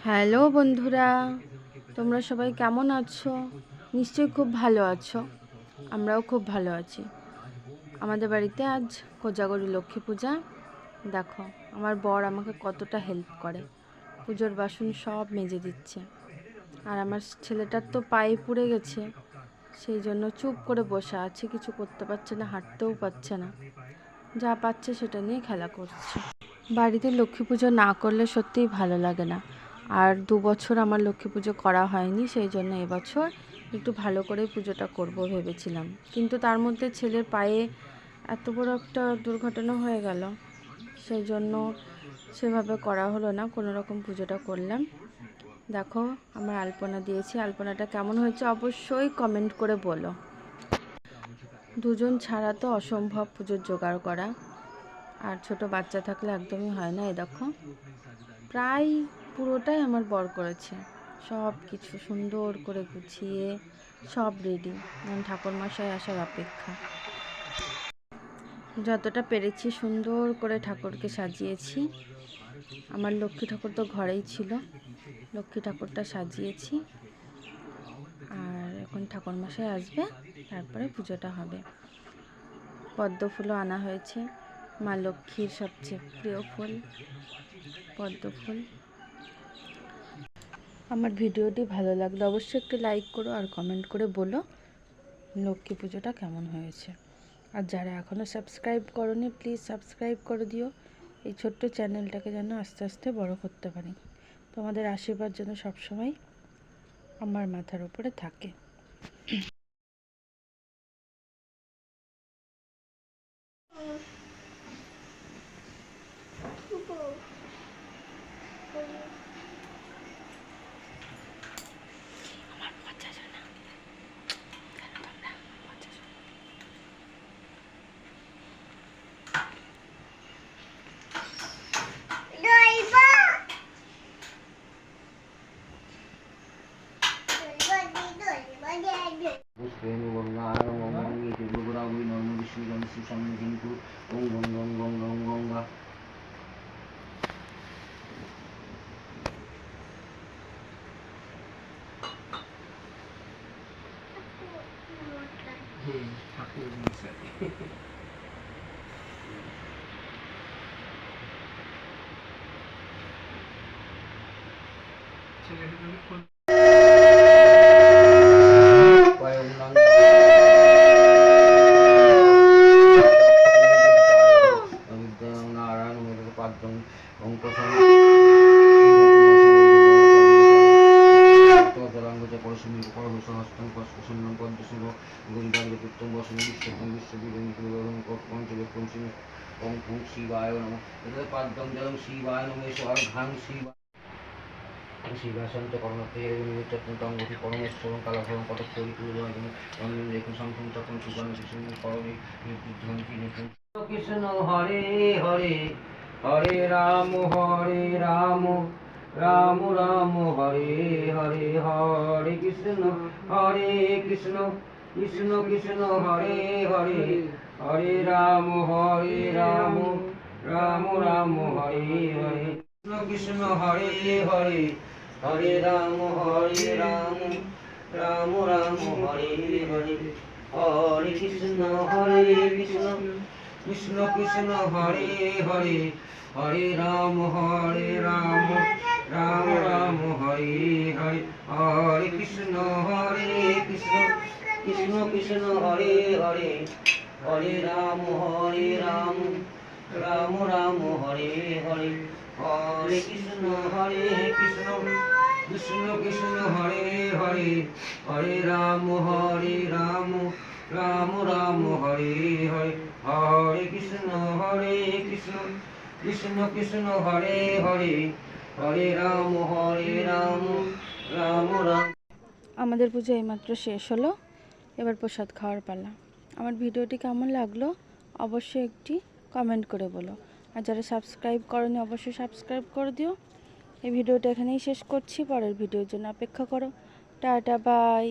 Hello বন্ধুরা, তোমরা সবাই কেমন আছো? নিশ্চয়ই খুব ভালো আছো। আমরাও খুব ভালো আছি। আমাদের বাড়িতে আজ কোজাগরী লক্ষ্মী পূজা। দেখো আমার বর আমাকে কতটা হেল্প করে, পুজোর বাসন সব মেজে দিচ্ছে। আর আমার ছেলেটার তো পায়ে পুড়ে গেছে, সেই জন্য চুপ করে বসে আছে, কিছু করতে পারছে না, হাঁটতেও পারছে না, যা পাচ্ছে সেটা নিয়ে খেলা করছে। বাড়িতে লক্ষ্মী পুজো না করলে সত্যিই ভালো লাগে না। আর 2 বছর আমার লক্ষ্মী পুজো করা হয়নি, সেই জন্য এবছর একটু ভালো করে পুজোটা করব ভেবেছিলাম। কিন্তু তার মধ্যে ছেলের পায়ে এত বড় একটা দুর্ঘটনা হয়ে গেল, সেই জন্য সেভাবে করা হলো না, কোনো রকম পুজোটা করলাম। দেখো আমার আলপনা দিয়েছি, আলপনাটা কেমন হয়েছে অবশ্যই কমেন্ট করে বলো। দুজন ছাড়া তো অসম্ভব পুজোর জোগাড় করা, আর ছোট বাচ্চা থাকলে একদমই হয় না। এই দেখো প্রায় পুরোটাই আমার বর করেছে, সব কিছু সুন্দর করে গুছিয়ে সব রেডি। ঠাকুরমশাই আসার অপেক্ষা। যতটা পেরেছি সুন্দর করে ঠাকুরকে সাজিয়েছি। আমার লক্ষ্মী ঠাকুর তো ঘরেই ছিল, লক্ষ্মী ঠাকুরটা সাজিয়েছি। আর এখন ঠাকুরমশাই আসবে, তারপরে পুজোটা হবে। পদ্ম ফুলও আনা হয়েছে, মা লক্ষ্মীর সবচেয়ে প্রিয় ফুল পদ্ম ফুল। আমার ভিডিওটি ভালো লাগলে অবশ্যই একটু লাইক করো আর কমেন্ট করে বলো লক্ষ্মী পুজোটা কেমন হয়েছে। আর যারা এখনও সাবস্ক্রাইব করোনি প্লিজ সাবস্ক্রাইব করে দিও, এই ছোট্ট চ্যানেলটাকে যেন আস্তে আস্তে বড় করতে পারি। তোমাদের আশীর্বাদ যেন সবসময় আমার মাথার উপরে থাকে। শিবাশান্ত কর্মতে পরমেশ্বর কালাভরণ কটক রেখুন সংখ্যম তখন সুগণ কৃষ্ণ করণে কৃষ্ণ হরে হরে হরে রাম রাম রাম হরে হরে হরে কৃষ্ণ কৃষ্ণ কৃষ্ণ হরে হরে হরে রাম রাম রাম হরে হরে কৃষ্ণ হরে হরে হরে রাম রাম রাম হরে হরে হরে কৃষ্ণ কৃষ্ণ কৃষ্ণ হরে হরে হরে রাম রাম রাম হরে হরে হরে কৃষ্ণ কৃষ্ণ কৃষ্ণ হরে হরে হরে রাম রাম রাম হরে হরে হরে কৃষ্ণ কৃষ্ণ কৃষ্ণ হরে হরে হরে রাম রাম রাম হরে হরে হরে কৃষ্ণ কৃষ্ণ কৃষ্ণ হরে হরে হরে রাম রাম রাম। আমাদের পুজো এইমাত্র শেষ হলো, এবার প্রসাদ খাওয়ার পালা। আমার ভিডিওটি কেমন লাগলো অবশ্যই একটি কমেন্ট করে বলো। আর যারা সাবস্ক্রাইব করোনি অবশ্যই সাবস্ক্রাইব করে দিও। এই ভিডিওটা এখানেই শেষ করছি, পরের ভিডিওর জন্য অপেক্ষা করো। Tata bye.